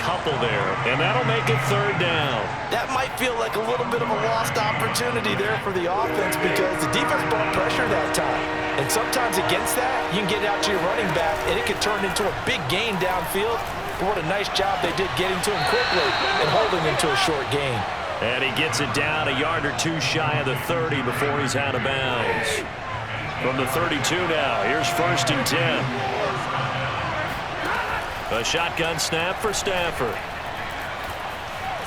couple there, and that'll make it third down. That might feel like a little bit of a lost opportunity there for the offense because the defense brought pressure that time. And sometimes against that, you can get out to your running back, and it can turn into a big gain downfield. But what a nice job they did getting to him quickly and holding him to a short gain. And he gets it down a yard or two shy of the 30 before he's out of bounds. From the 32 now, here's 1st and 10. A shotgun snap for Stafford.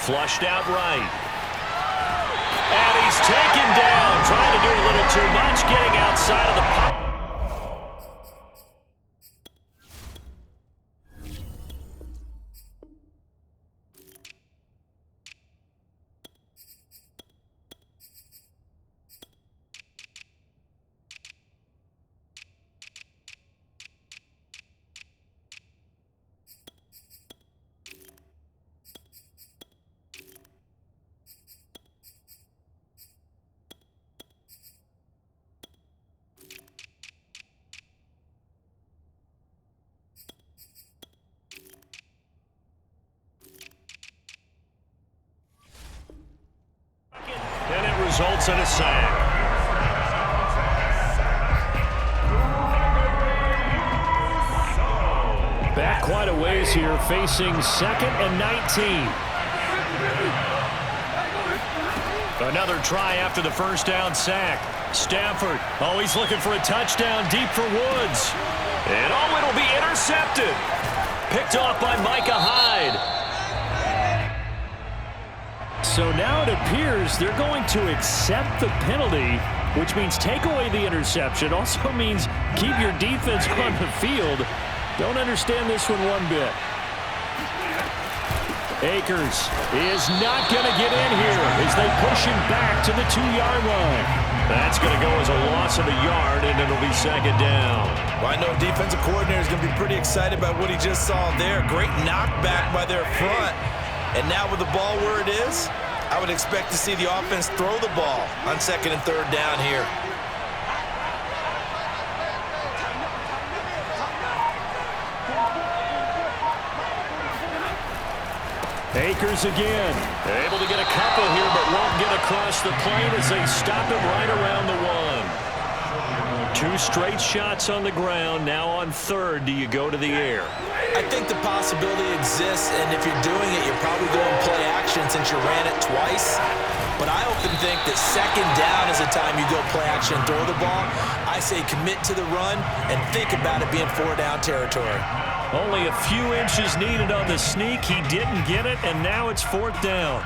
Flushed out right. And he's taken down, trying to do a little too much, getting outside of the pocket. Results in a sack. Back quite a ways here, facing 2nd and 19. Another try after the first down sack. Stafford, oh, he's looking for a touchdown deep for Woods. And oh, it'll be intercepted. Picked off by Micah Hyde. So now it appears they're going to accept the penalty, which means take away the interception. Also means keep your defense on the field. Don't understand this one bit. Akers is not going to get in here as they push him back to the 2-yard line. That's going to go as a loss of a yard, and it'll be 2nd down. Well, I know defensive coordinator is going to be pretty excited about what he just saw there. Great knockback by their front. And now with the ball where it is, I would expect to see the offense throw the ball on 2nd and 3rd down here. Akers again. Able to get a couple here, but won't get across the plane as they stop him right around the 1. 2 straight shots on the ground. Now on 3rd, do you go to the air? I think the possibility exists, and if you're doing it, you're probably going play action since you ran it twice. But I often think that 2nd down is the time you go play action and throw the ball. I say commit to the run and think about it being 4-down territory. Only a few inches needed on the sneak. He didn't get it, and now it's 4th down.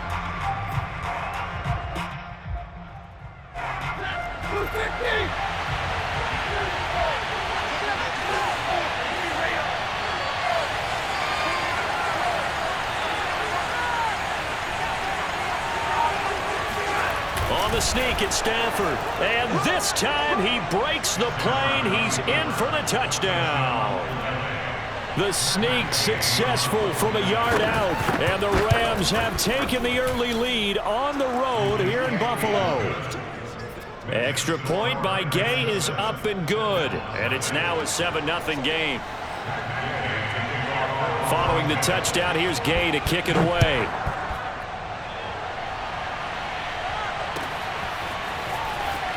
On the sneak, it's Stafford. And this time he breaks the plane. He's in for the touchdown. The sneak successful from a yard out. And the Rams have taken the early lead on the road here in Buffalo. Extra point by Gay is up and good. And it's now a 7-0 game. Following the touchdown, here's Gay to kick it away.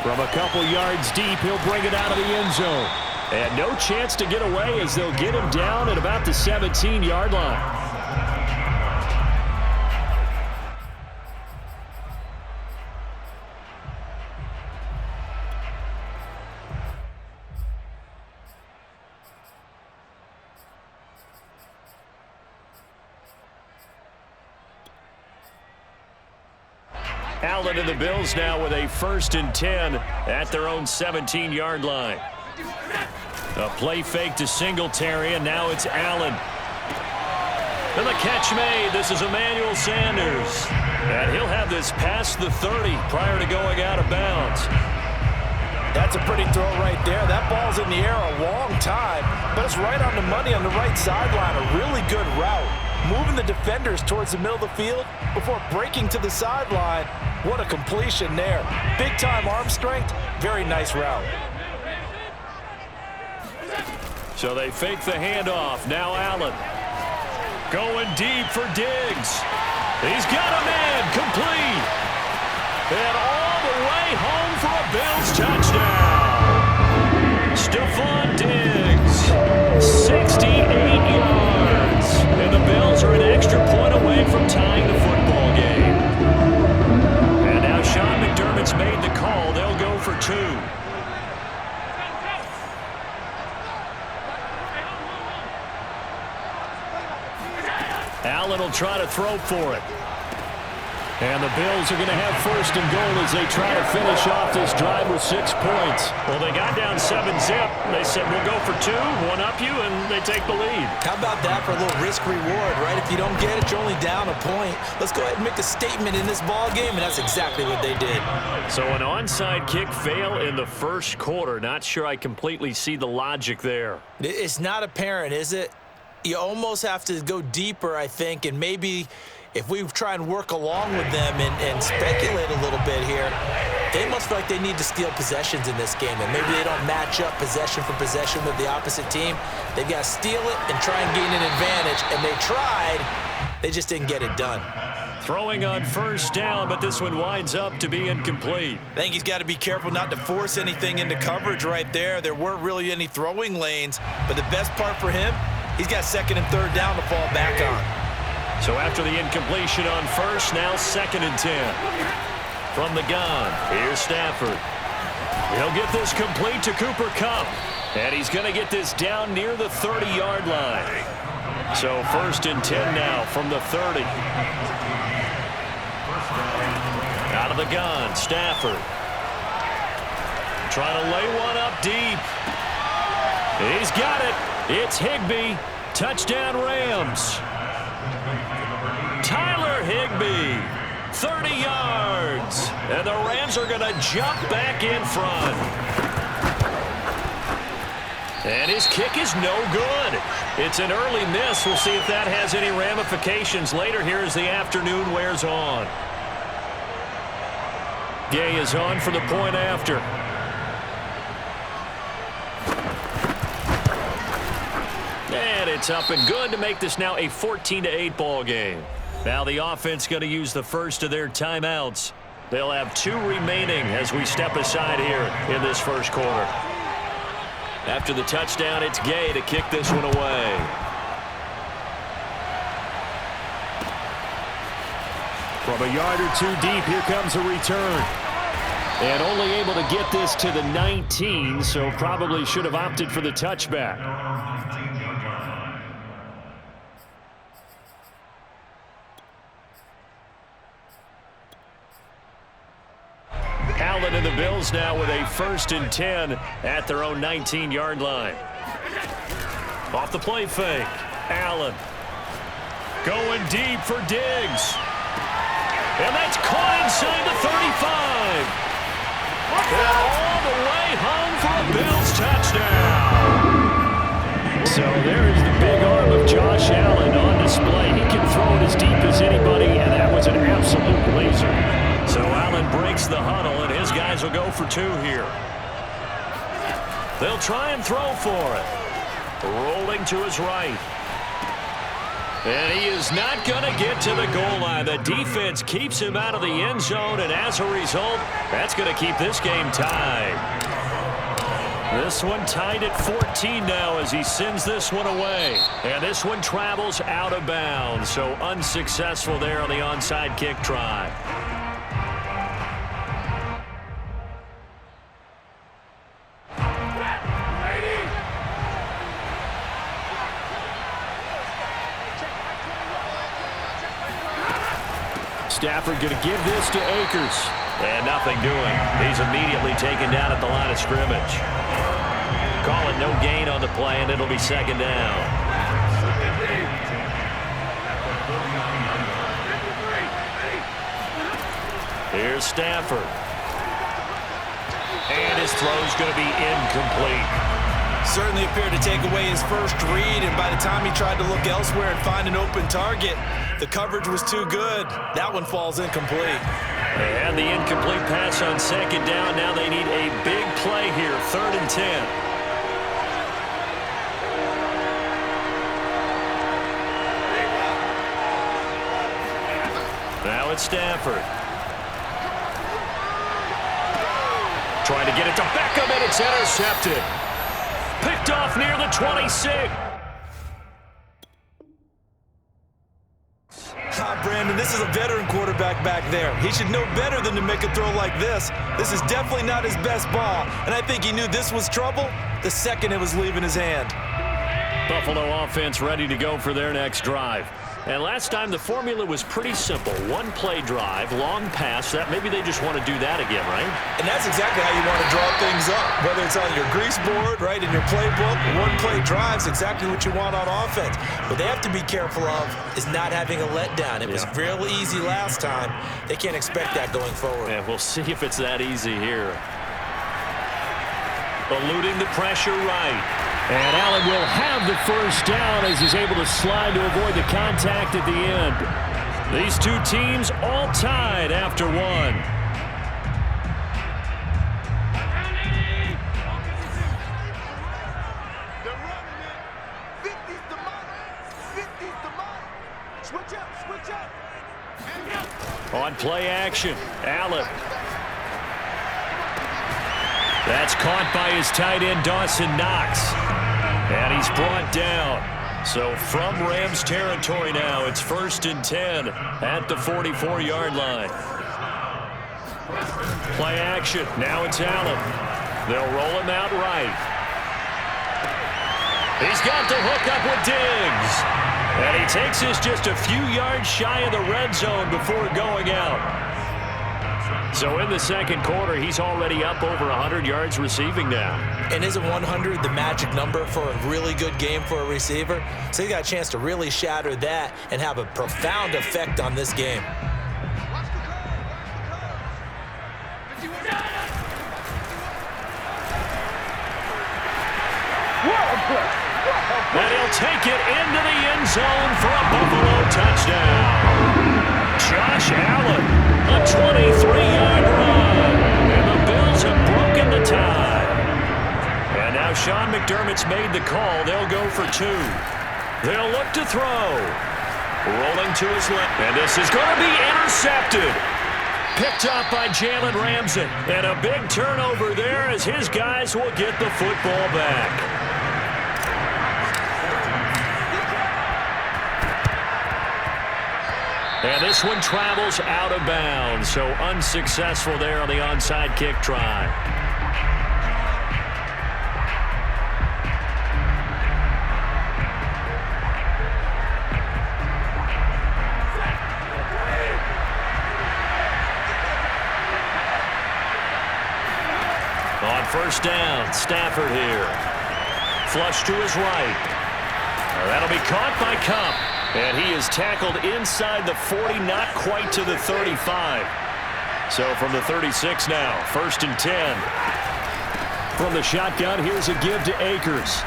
From a couple yards deep, he'll bring it out of the end zone. And no chance to get away as they'll get him down at about the 17-yard line. Allen and the Bills now with a 1st and 10 at their own 17-yard line. A play fake to Singletary, and now it's Allen. And the catch made. This is Emmanuel Sanders. And he'll have this past the 30 prior to going out of bounds. That's a pretty throw right there. That ball's in the air a long time, but it's right on the money on the right sideline. A really good route. Moving the defenders towards the middle of the field before breaking to the sideline. What a completion there. Big-time arm strength. Very nice route. So they fake the handoff. Now Allen. Going deep for Diggs. He's got a man complete. And all the way home for a Bills touchdown. Stephon Diggs, 68 yards. And the Bills are an extra point away from tying the football game. And now Sean McDermott's made the call. They'll go for 2. Allen will try to throw for it. And the Bills are going to have first and goal as they try to finish off this drive with 6 points. Well, they got down 7-zip. They said, we'll go for 2, one up you, and they take the lead. How about that for a little risk-reward, right? If you don't get it, you're only down a point. Let's go ahead and make a statement in this ball game, and that's exactly what they did. So an onside kick fail in the first quarter. Not sure I completely see the logic there. It's not apparent, is it? You almost have to go deeper, I think, and maybe if we try and work along with them and speculate a little bit here, they must feel like they need to steal possessions in this game, and maybe they don't match up possession for possession with the opposite team. They've got to steal it and try and gain an advantage, and they tried. They just didn't get it done. Throwing on first down, but this one winds up to be incomplete. I think he's got to be careful not to force anything into coverage right there. There weren't really any throwing lanes, but the best part for him, he's got second and third down to fall back on. So after the incompletion on first, now 2nd and 10. From the gun, here's Stafford. He'll get this complete to Cooper Kupp. And he's going to get this down near the 30-yard line. So 1st and 10 now from the 30. Out of the gun, Stafford. Trying to lay one up deep. He's got it. It's Higbee. Touchdown Rams. Tyler Higbee, 30 yards. And the Rams are going to jump back in front. And his kick is no good. It's an early miss. We'll see if that has any ramifications later here as the afternoon wears on. Gay is on for the point after. And it's up and good to make this now a 14-8 ball game. Now the offense going to use the first of their timeouts. They'll have 2 remaining as we step aside here in this first quarter. After the touchdown, it's Gay to kick this one away. From a yard or 2 deep, here comes a return. And only able to get this to the 19, so probably should have opted for the touchback. Allen and the Bills now with a 1st and 10 at their own 19-yard line. Off the play fake. Allen going deep for Diggs. And that's caught inside the 35. And all the way home for a Bills touchdown. So there is the big arm of Josh Allen on display. He can throw it as deep as anybody, and that was an absolute laser. So Allen breaks the huddle, and his guys will go for 2 here. They'll try and throw for it. Rolling to his right. And he is not going to get to the goal line. The defense keeps him out of the end zone, and as a result, that's going to keep this game tied. This one tied at 14 now as he sends this one away. And this one travels out of bounds, so unsuccessful there on the onside kick try. Stafford going to give this to Akers. And nothing doing. He's immediately taken down at the line of scrimmage. Call it no gain on the play, and it'll be 2nd down. Here's Stafford. And his throw's going to be incomplete. Certainly appeared to take away his first read, and by the time he tried to look elsewhere and find an open target, the coverage was too good. That one falls incomplete. And the incomplete pass on 2nd down. Now they need a big play here, 3rd and 10. Now it's Stafford. Trying to get it to Beckham, and it's intercepted. Picked off near the 26. Brandon, this is a veteran quarterback back there. He should know better than to make a throw like this. This is definitely not his best ball, and I think he knew this was trouble the second it was leaving his hand. Buffalo offense ready to go for their next drive. And last time the formula was pretty simple. One play drive, long pass. That maybe they just want to do that again, right? And that's exactly how you want to draw things up. Whether it's on your grease board, right, in your playbook, one play drive's exactly what you want on offense. What they have to be careful of is not having a letdown. It was real easy last time. They can't expect that going forward. Yeah, we'll see if it's that easy here. Eluding the pressure right. And Allen will have the first down as he's able to slide to avoid the contact at the end. These two teams all tied after one. On play action, Allen. That's caught by his tight end, Dawson Knox. And he's brought down. So from Rams territory now, it's 1st and 10 at the 44-yard line. Play action. Now it's Allen. They'll roll him out right. He's got the hook up with Diggs. And he takes us just a few yards shy of the red zone before going out. So in the second quarter, he's already up over 100 yards receiving now. And isn't 100 the magic number for a really good game for a receiver? So he got a chance to really shatter that and have a profound effect on this game. And he'll take it into the end zone for a Buffalo touchdown. Josh Allen. A 23-yard run, and the Bills have broken the tie. And now Sean McDermott's made the call. They'll go for two. They'll look to throw. Rolling to his left, and this is going to be intercepted. Picked up by Jalen Ramsey, and a big turnover there as his guys will get the football back. And this one travels out of bounds, so unsuccessful there on the onside kick try. On first down, Stafford here. Flush to his right. That'll be caught by Cup. And he is tackled inside the 40, not quite to the 35. So from the 36 now, 1st and 10. From the shotgun, here's a give to Akers.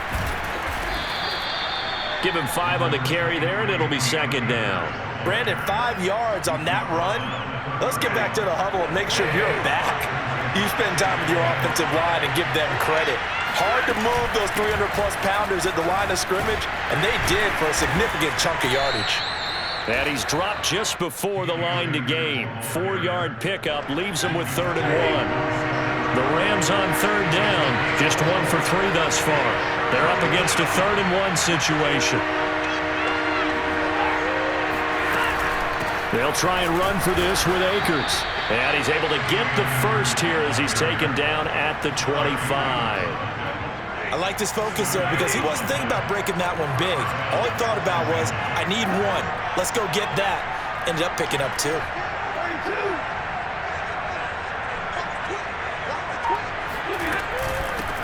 Give him 5 on the carry there, and it'll be 2nd down. Brandon, 5 yards on that run. Let's get back to the huddle and make sure you're back. You spend time with your offensive line and give them credit. Hard to move those 300-plus pounders at the line of scrimmage, and they did for a significant chunk of yardage. And he's dropped just before the line to gain. 4-yard pickup leaves him with 3rd and 1. The Rams on 3rd down, just 1 for 3 thus far. They're up against a 3rd and 1 situation. They'll try and run for this with Akers. And he's able to get the first here as he's taken down at the 25. I liked his focus there because he wasn't thinking about breaking that one big. All he thought about was, I need 1. Let's go get that. Ended up picking up 2.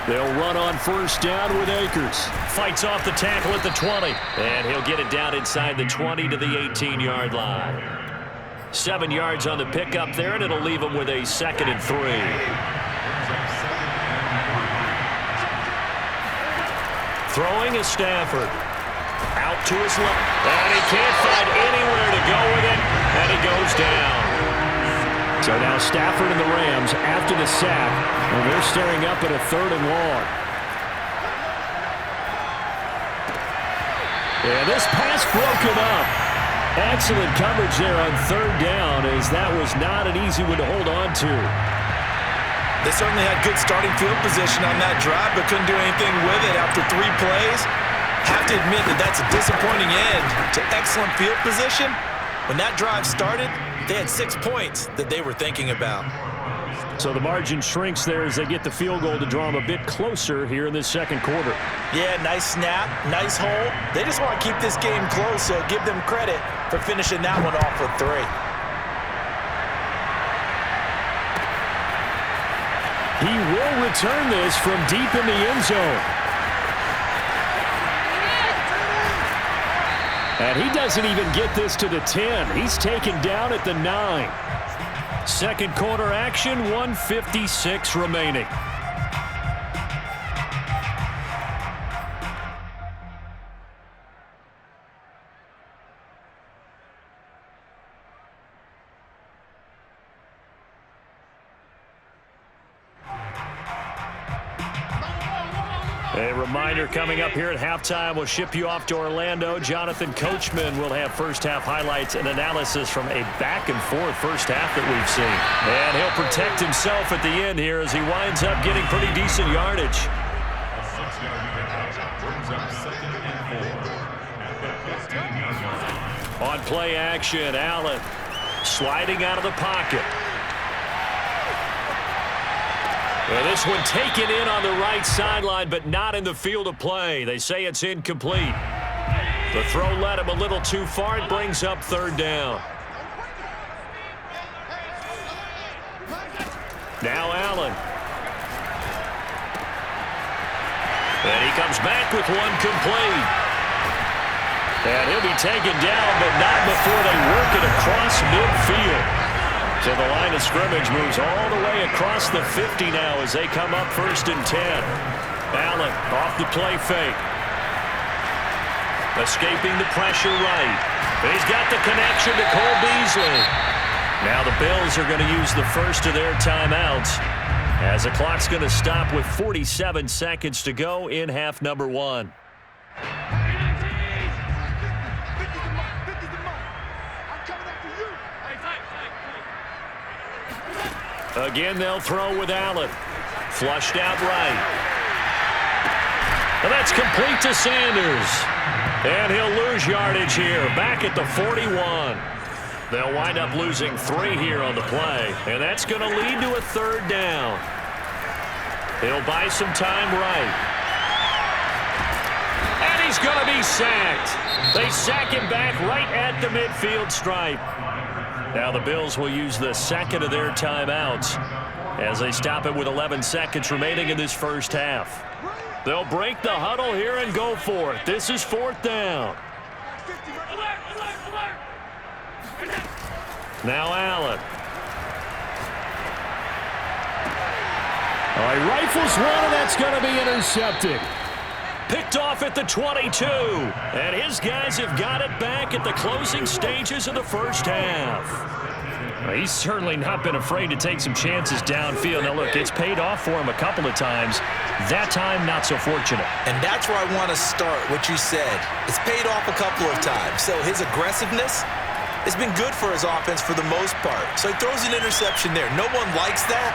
They'll run on first down with Akers. Fights off the tackle at the 20. And he'll get it down inside the 20 to the 18-yard line. 7 yards on the pickup there, and it'll leave him with a 2nd and 3. Throwing is Stafford. Out to his left. And he can't find anywhere to go with it. And he goes down. So now Stafford and the Rams after the sack. And they're staring up at a 3rd and long. And this pass broken up. Excellent coverage there on third down, as that was not an easy one to hold on to. They certainly had good starting field position on that drive, but couldn't do anything with it after 3 plays. Have to admit that that's a disappointing end to excellent field position. When that drive started, they had 6 points that they were thinking about. So the margin shrinks there as they get the field goal to draw them a bit closer here in this second quarter. Yeah, nice snap, nice hole. They just want to keep this game close, so give them credit for finishing that one off with 3. He will return this from deep in the end zone. And he doesn't even get this to the 10. He's taken down at the 9. Second quarter action, 1:56 remaining. A reminder coming up here at halftime, we'll ship you off to Orlando. Jonathan Coachman will have first-half highlights and analysis from a back-and-forth first half that we've seen. And he'll protect himself at the end here as he winds up getting pretty decent yardage. On play action, Allen sliding out of the pocket. Well, this one taken in on the right sideline, but not in the field of play. They say it's incomplete. The throw led him a little too far. It brings up third down. Now Allen. And he comes back with one complete. And he'll be taken down, but not before they work it across midfield. So the line of scrimmage moves all the way across the 50 now as they come up 1st and 10. Allen off the play fake. Escaping the pressure right. He's got the connection to Cole Beasley. Now the Bills are going to use the first of their timeouts as the clock's going to stop with 47 seconds to go in half number 1. Again, they'll throw with Allen. Flushed out right. And that's complete to Sanders. And he'll lose yardage here, back at the 41. They'll wind up losing 3 here on the play, and that's going to lead to a third down. He'll buy some time right. And he's going to be sacked. They sack him back right at the midfield stripe. Now the Bills will use the second of their timeouts as they stop it with 11 seconds remaining in this first half. They'll break the huddle here and go for it. This is 4th down. Now Allen. He rifles one, and that's going to be intercepted. Picked off at the 22. And his guys have got it back at the closing stages of the first half. He's certainly not been afraid to take some chances downfield. Now, look, it's paid off for him a couple of times. That time, not so fortunate. And that's where I want to start, what you said. It's paid off a couple of times. So his aggressiveness has been good for his offense for the most part. So he throws an interception there. No one likes that,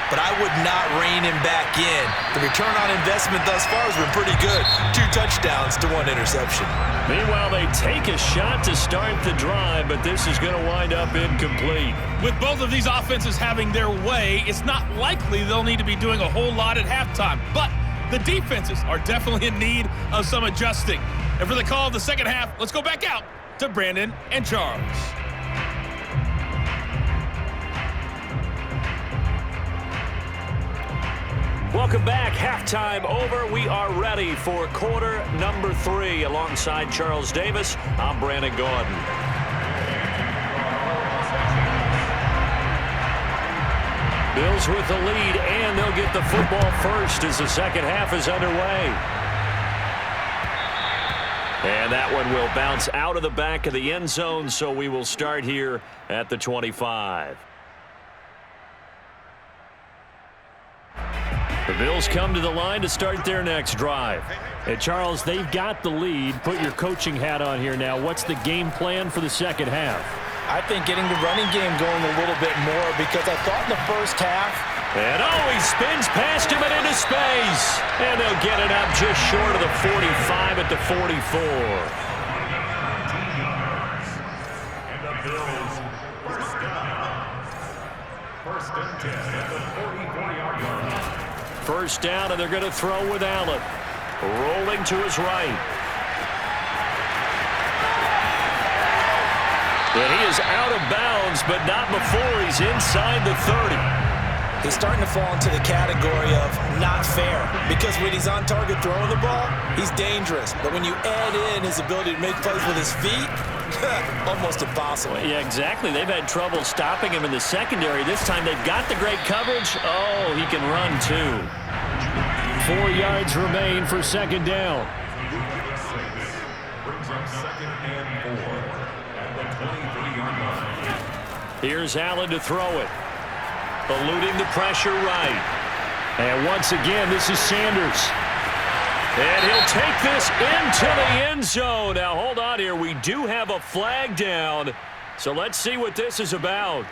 but I would not rein him back in. The return on investment thus far has been pretty good. 2 touchdowns to 1 interception. Meanwhile, they take a shot to start the drive, but this is going to wind up incomplete. With both of these offenses having their way, it's not likely they'll need to be doing a whole lot at halftime. But the defenses are definitely in need of some adjusting. And for the call of the second half, let's go back out to Brandon and Charles. Welcome back. Halftime over. We are ready for quarter number 3. Alongside Charles Davis, I'm Brandon Gordon. Bills with the lead, and they'll get the football first as the second half is underway. And that one will bounce out of the back of the end zone, so we will start here at the 25. The The Bills come to the line to start their next drive. And Charles, they've got the lead. Put your coaching hat on here now. What's the game plan for the second half? I think getting the running game going a little bit more, because I thought in the first half. And he spins past him and into space. And they'll get it up just short of the 45 at the 44. And the Bills first down. First and 10 at the 44-yard line. First down, and they're going to throw with Allen. Rolling to his right. And he is out of bounds, but not before he's inside the 30. He's starting to fall into the category of not fair, because when he's on target throwing the ball, he's dangerous. But when you add in his ability to make plays with his feet, almost impossible. Yeah, exactly. They've had trouble stopping him in the secondary. This time they've got the great coverage. Oh, he can run too. 4 yards remain for second down. Brings up second and 4 at the 23-yard line. Here's Allen to throw it. Eluding the pressure right. And once again, this is Sanders. And he'll take this into the end zone. Now, hold on here. We do have a flag down. So let's see what this is about.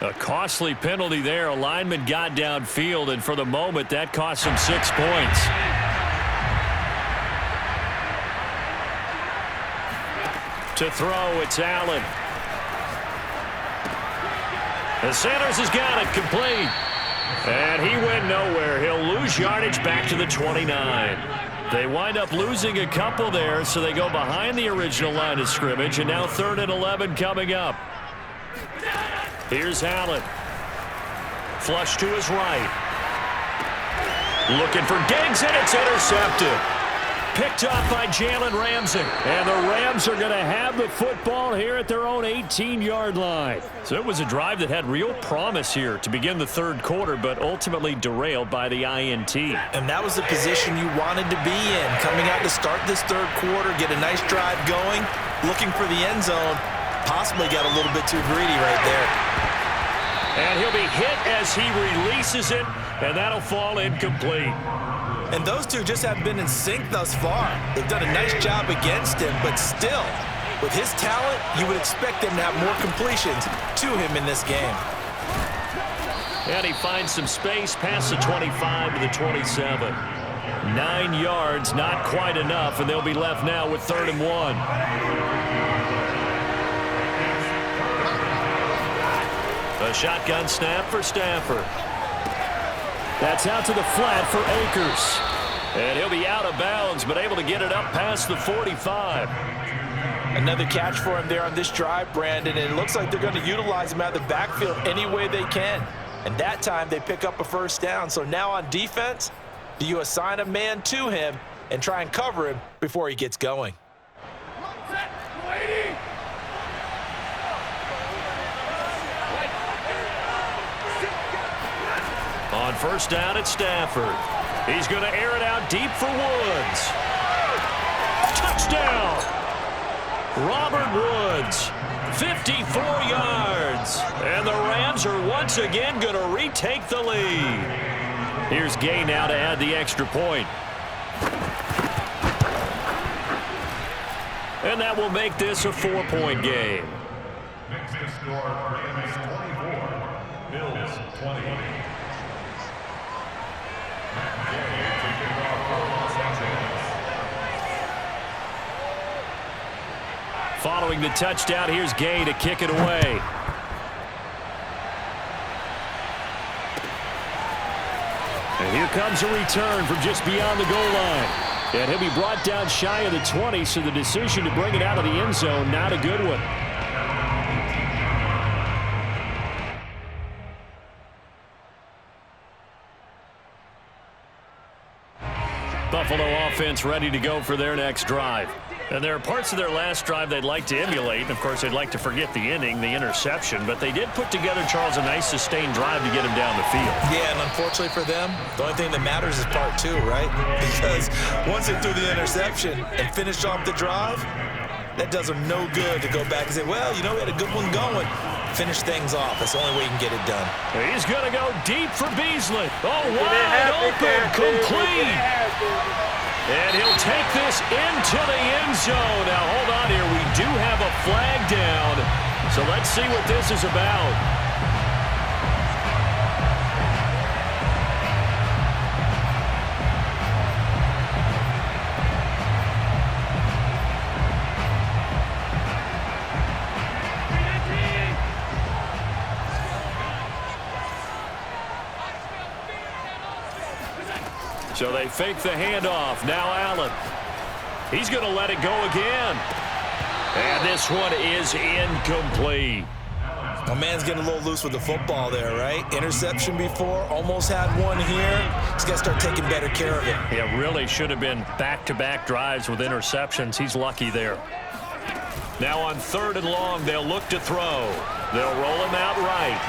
A costly penalty there. A lineman got downfield, and for the moment, that cost him 6 points. To throw, it's Allen. And Sanders has got it complete. And he went nowhere. He'll lose yardage back to the 29. They wind up losing a couple there, so they go behind the original line of scrimmage, and now 3rd and 11 coming up. Here's Allen. Flush to his right. Looking for Diggs, and it's intercepted. Picked up by Jalen Ramsey. And the Rams are going to have the football here at their own 18-yard line. So it was a drive that had real promise here to begin the third quarter, but ultimately derailed by the INT. And that was the position you wanted to be in. Coming out to start this third quarter, get a nice drive going, looking for the end zone. Possibly got a little bit too greedy right there. And he'll be hit as he releases it, and that'll fall incomplete. And those two just haven't been in sync thus far. They've done a nice job against him, but still, with his talent, you would expect them to have more completions to him in this game. And he finds some space past the 25 to the 27. 9 yards, not quite enough, and they'll be left now with 3rd and 1. A shotgun snap for Stafford. That's out to the flat for Akers. And he'll be out of bounds, but able to get it up past the 45. Another catch for him there on this drive, Brandon, and it looks like they're going to utilize him out of the backfield any way they can. And that time they pick up a first down. So now on defense, do you assign a man to him and try and cover him before he gets going? On first down, it's Stafford. He's going to air it out deep for Woods. Touchdown! Robert Woods, 54 yards. And the Rams are once again going to retake the lead. Here's Gay now to add the extra point. And that will make this a 4-point game. Makes the score Rams 24, Bills 20. Following the touchdown, here's Gay to kick it away. And here comes a return from just beyond the goal line. And he'll be brought down shy of the 20, so the decision to bring it out of the end zone, not a good one. Buffalo offense ready to go for their next drive. And there are parts of their last drive they'd like to emulate. And, of course, they'd like to forget the inning, the interception. But they did put together, Charles, a nice sustained drive to get him down the field. Yeah, and unfortunately for them, the only thing that matters is part 2, right? Because once they threw the interception and finished off the drive, that does them no good to go back and say, well, you know, we had a good one going. finish things off. That's the only way you can get it done. He's going to go deep for Beasley. Oh, wide open, complete. And he'll take this into the end zone. Now, hold on here. We do have a flag down. So let's see what this is about. So they fake the handoff. Now Allen. He's going to let it go again. And this one is incomplete. My man's getting a little loose with the football there, right? Interception before, almost had one here. He's got to start taking better care of it. Yeah, really should have been back-to-back drives with interceptions. He's lucky there. Now on 3rd and long, they'll look to throw. They'll roll him out right.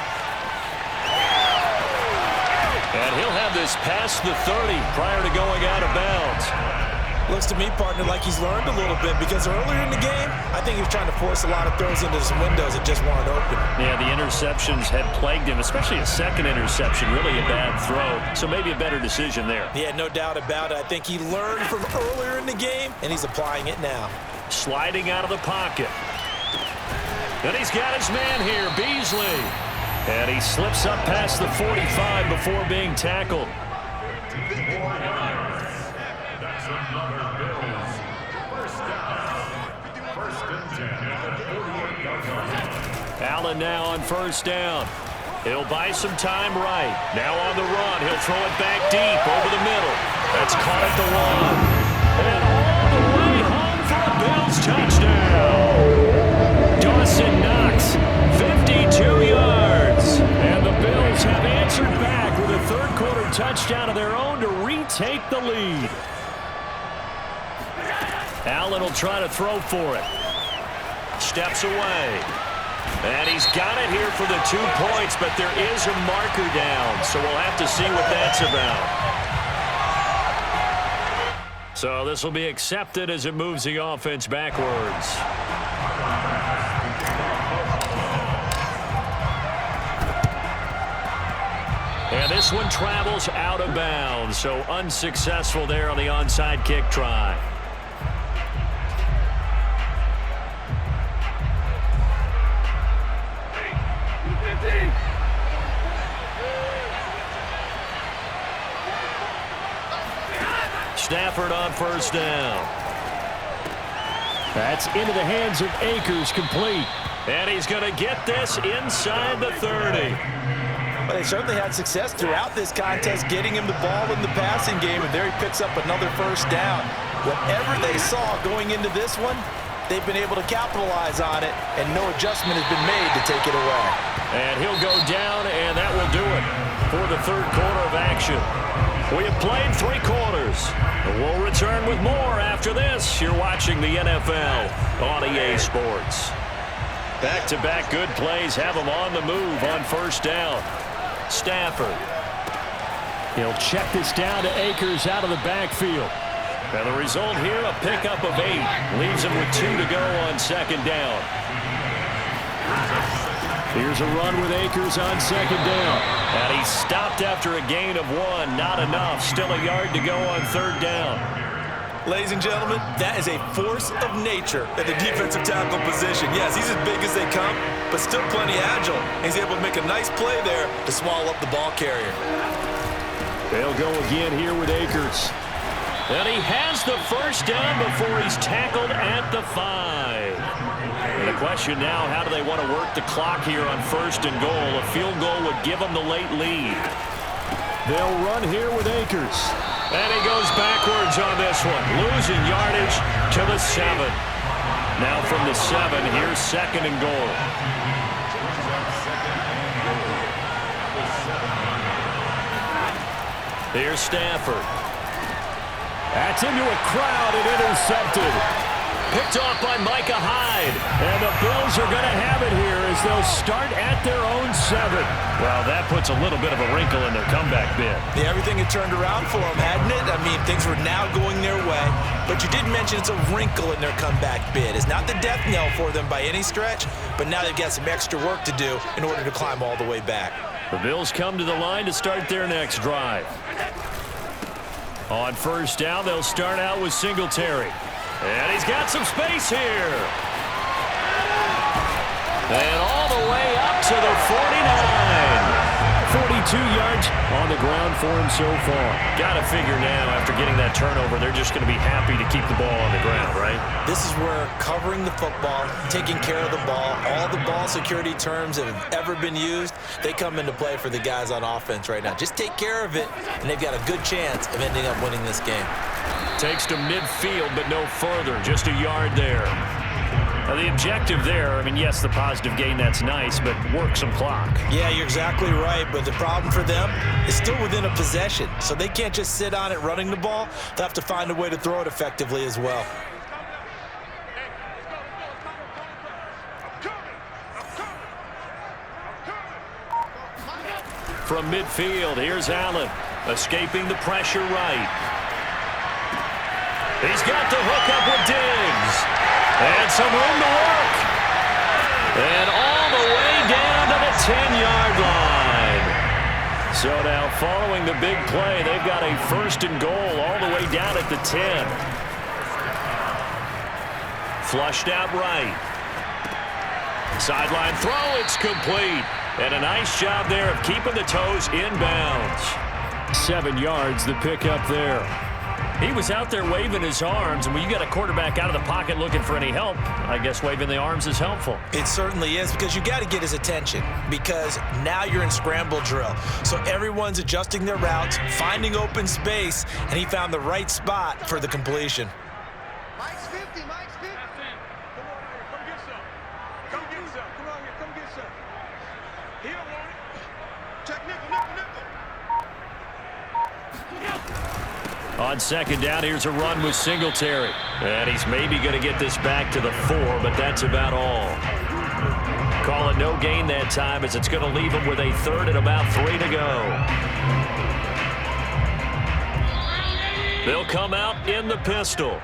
And he'll have this past the 30 prior to going out of bounds. Looks to me, partner, like he's learned a little bit because earlier in the game, I think he was trying to force a lot of throws into some windows that just weren't open. Yeah, the interceptions had plagued him, especially a second interception, really a bad throw. So maybe a better decision there. Yeah, no doubt about it. I think he learned from earlier in the game, and he's applying it now. Sliding out of the pocket. And he's got his man here, Beasley. And he slips up past the 45 before being tackled. That's another Bills. First down. First and 10 at the 48-yard line. Allen now on first down. He'll buy some time right. Now on the run. He'll throw it back deep over the middle. That's caught at the 1. And all the way home for a Bills touchdown. Dawson Knox, 52 yards. And the Bills have answered back with a third-quarter touchdown of their own to retake the lead. Allen will try to throw for it. Steps away. And he's got it here for the 2 points, but there is a marker down, so we'll have to see what that's about. So this will be accepted as it moves the offense backwards. And this one travels out of bounds, so unsuccessful there on the onside kick try. Stafford on first down. That's into the hands of Akers, complete. And he's going to get this inside the 30. Well, they certainly had success throughout this contest getting him the ball in the passing game, and there he picks up another first down. Whatever they saw going into this one, they've been able to capitalize on it, and no adjustment has been made to take it away. And he'll go down, and that will do it for the third quarter of action. We have played 3 quarters. We'll return with more after this. You're watching the NFL on EA Sports. Back-to-back good plays have them on the move on first down. Stafford. He'll check this down to Akers out of the backfield. And the result here, a pickup of 8. Leaves him with 2 to go on second down. Here's a run with Akers on second down. And he stopped after a gain of 1. Not enough. Still a yard to go on third down. Ladies and gentlemen, that is a force of nature at the defensive tackle position. Yes, he's as big as they come, but still plenty agile. He's able to make a nice play there to swallow up the ball carrier. They'll go again here with Akers. And he has the first down before he's tackled at the 5. And the question now, how do they want to work the clock here on first and goal? A field goal would give them the late lead. They'll run here with Akers. And he goes backwards on this one, losing yardage to the 7. Now from the 7, here's second and goal. Here's Stafford. That's into a crowd and intercepted. Picked off by Micah Hyde. And the Bills are going to have it here as they'll start at their own 7. Well, that puts a little bit of a wrinkle in their comeback bid. Yeah, everything had turned around for them, hadn't it? I mean, things were now going their way. But you did mention it's a wrinkle in their comeback bid. It's not the death knell for them by any stretch, but now they've got some extra work to do in order to climb all the way back. The Bills come to the line to start their next drive. On first down, they'll start out with Singletary. And he's got some space here. And all the way up to the 49. 42 yards on the ground for him so far. Got to figure now, after getting that turnover, they're just going to be happy to keep the ball on the ground, right? This is where covering the football, taking care of the ball, all the ball security terms that have ever been used, they come into play for the guys on offense right now. Just take care of it, and they've got a good chance of ending up winning this game. Takes to midfield, but no further. Just a yard there. Now, the objective there, I mean, yes, the positive gain, that's nice, but work some clock. Yeah, you're exactly right, but the problem for them is still within a possession, so they can't just sit on it running the ball. They'll have to find a way to throw it effectively as well. From midfield, here's Allen, escaping the pressure right. He's got the hook up with Diggs. And some room to work. And all the way down to the 10-yard line. So now following the big play, they've got a first and goal all the way down at the 10. Flushed out right. Sideline throw, it's complete. And a nice job there of keeping the toes inbounds. 7 yards, the pickup there. He was out there waving his arms, and when you got a quarterback out of the pocket looking for any help, I guess waving the arms is helpful. It certainly is, because you got to get his attention, because now you're in scramble drill. So everyone's adjusting their routes, finding open space, and he found the right spot for the completion. Mike's 50, Mike's 50. Come on here, come get some. Come get some. Come on here, come get some. He don't want it. Check nickel, nickel, nickel. On second down, here's a run with Singletary. And he's maybe going to get this back to the 4, but that's about all. Call it no gain that time, as it's going to leave him with a third and about 3 to go. They'll come out in the pistol.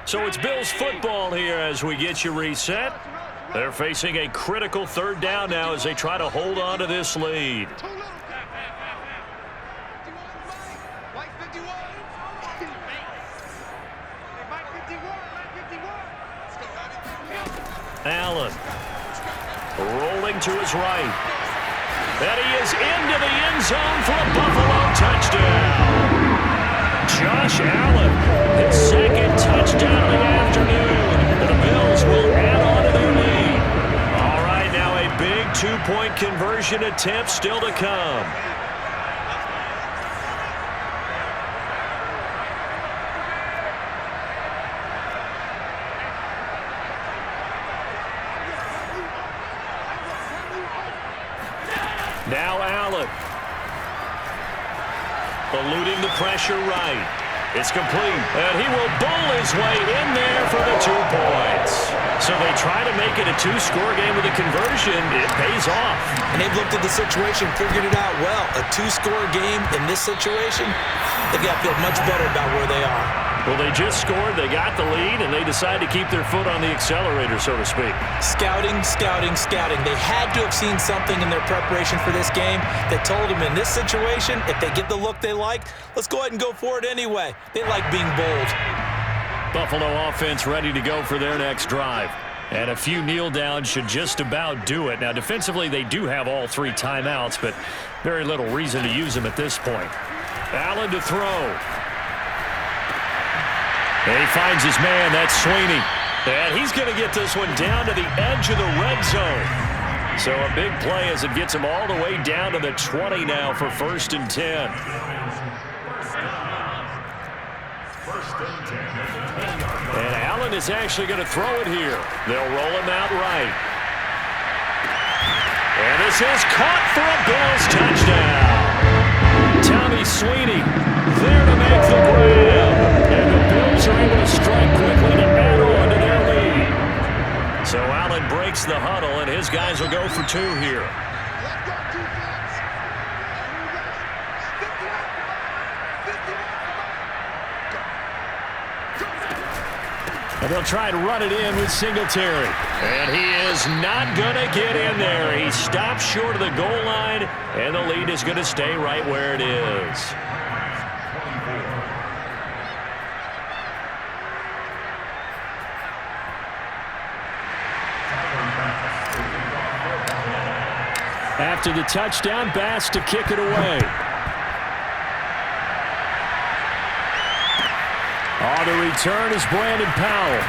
So it's Bills football here as we get you reset. They're facing a critical third down now as they try to hold on to this lead. Allen rolling to his right. And he is into the end zone for a Buffalo touchdown. Josh Allen, his second touchdown of the afternoon. The Bills will add on to their lead. All right, now a big two-point conversion attempt still to come. Now Allen. Eluding the pressure right. It's complete, and he will bowl his way in there for the 2 points. So they try to make it a 2-score game with a conversion. It pays off. And they've looked at the situation, figured it out well. A 2-score game in this situation, they've got to feel much better about where they are. Well, they just scored, they got the lead, and they decide to keep their foot on the accelerator, so to speak. Scouting, scouting, scouting. They had to have seen something in their preparation for this game that told them in this situation, if they get the look they like, let's go ahead and go for it anyway. They like being bold. Buffalo offense ready to go for their next drive. And a few kneel downs should just about do it. Now, defensively, they do have all 3 timeouts, but very little reason to use them at this point. Allen to throw. And he finds his man, that's Sweeney. And he's going to get this one down to the edge of the red zone. So a big play as it gets him all the way down to the 20 now for 1st and 10. And Allen is actually going to throw it here. They'll roll him out right. And this is caught for a Bills touchdown. Tommy Sweeney there to make the grab. And they'll try and run it in with Singletary. And he is not going to get in there. He stops short of the goal line, and the lead is going to stay right where it is. After the touchdown, Bass to kick it away. On the return is Brandon Powell.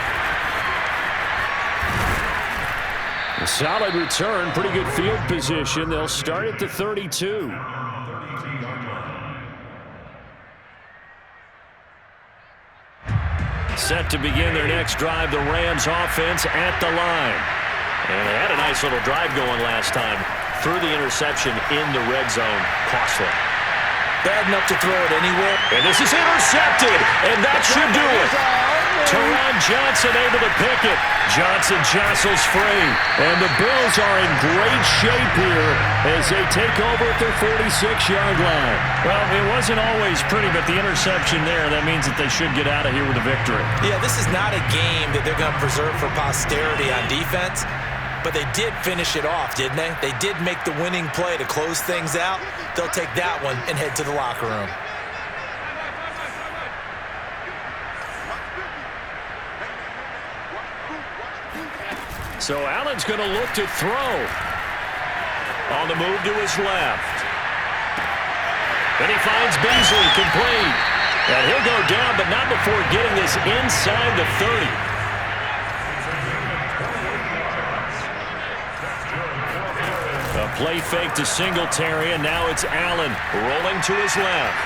A solid return, pretty good field position. They'll start at the 32. Set to begin their next drive, the Rams offense at the line. And they had a nice little drive going last time. Through the interception in the red zone. Costly. Bad enough to throw it anywhere. And this is intercepted, and that should do it. Teron Johnson able to pick it. Johnson jostles free, and the Bills are in great shape here as they take over at their 46-yard line. Well, it wasn't always pretty, but the interception there, that means that they should get out of here with a victory. Yeah, this is not a game that they're going to preserve for posterity on defense. But they did finish it off, didn't they? They did make the winning play to close things out. They'll take that one and head to the locker room. So Allen's going to look to throw. On the move to his left. Then he finds Beasley, complete. And he'll go down, but not before getting this inside the 30. A play fake to Singletary, and now it's Allen rolling to his left.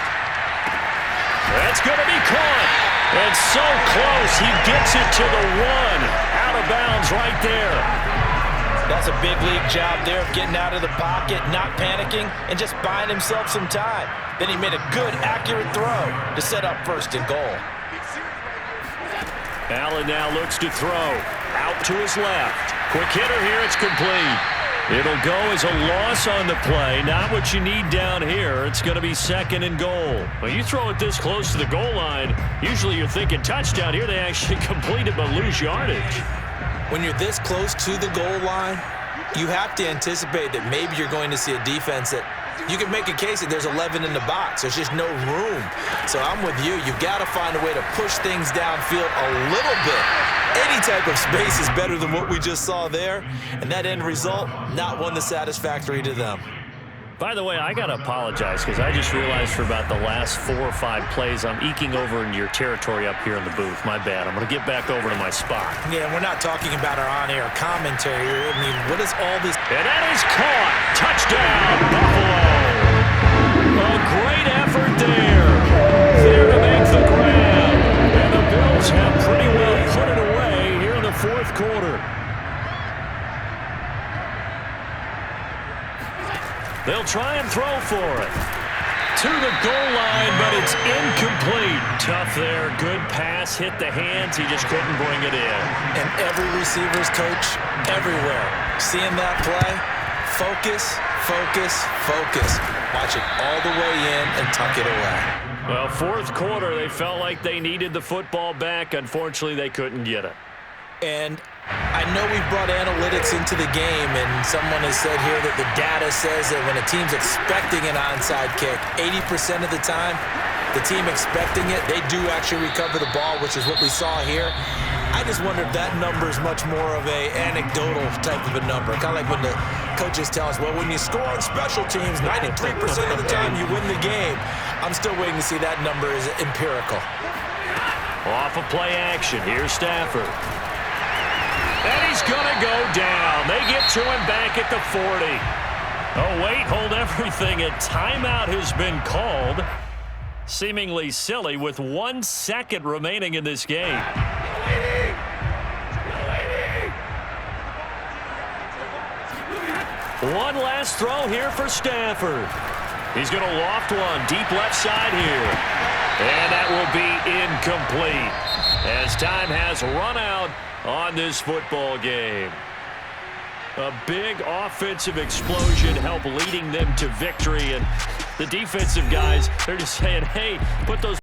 That's going to be caught. And so close, he gets it to the 1. Out of bounds right there. That's a big league job there of getting out of the pocket, not panicking, and just buying himself some time. Then he made a good, accurate throw to set up first and goal. Allen now looks to throw. Out to his left. Quick hitter here, it's complete. It'll go as a loss on the play. Not what you need down here. It's going to be second and goal. When you throw it this close to the goal line, usually you're thinking touchdown. Here they actually complete it but lose yardage. When you're this close to the goal line, you have to anticipate that maybe you're going to see a defense that you can make a case that there's 11 in the box. There's just no room. So I'm with you. You've got to find a way to push things downfield a little bit. Any type of space is better than what we just saw there. And that end result, not one that's satisfactory to them. By the way, I got to apologize because I just realized for about the last 4 or 5 plays, I'm eking over into your territory up here in the booth. My bad. I'm going to get back over to my spot. Yeah, we're not talking about our on-air commentary. I mean, what is all this? And that is caught. Touchdown, Buffalo. A great effort there. There to make the grab. And the Bills have pretty well put it away here in the 4th quarter. They'll try and throw for it. To the goal line, but it's incomplete. Tough there. Good pass. Hit the hands. He just couldn't bring it in. And every receiver's coach everywhere. Seeing that play, focus, focus, focus. Watch it all the way in and tuck it away. Well, 4th quarter, they felt like they needed the football back. Unfortunately, they couldn't get it. And I know we've brought analytics into the game, and someone has said here that the data says that when a team's expecting an onside kick, 80% of the time, the team expecting it, they do actually recover the ball, which is what we saw here. I just wonder if that number is much more of a anecdotal type of a number. Kind of like when the coaches tell us, well, when you score on special teams, 93% of the time you win the game. I'm still waiting to see that number is empirical. Off of play action. Here's Stafford. And he's going to go down. They get to him back at the 40. Oh, wait, hold everything. A timeout has been called. Seemingly silly with 1 second remaining in this game. One last throw here for Stafford. He's going to loft one deep left side here. And that will be incomplete as time has run out on this football game. A big offensive explosion helped leading them to victory, and the defensive guys, they're just saying, hey, put those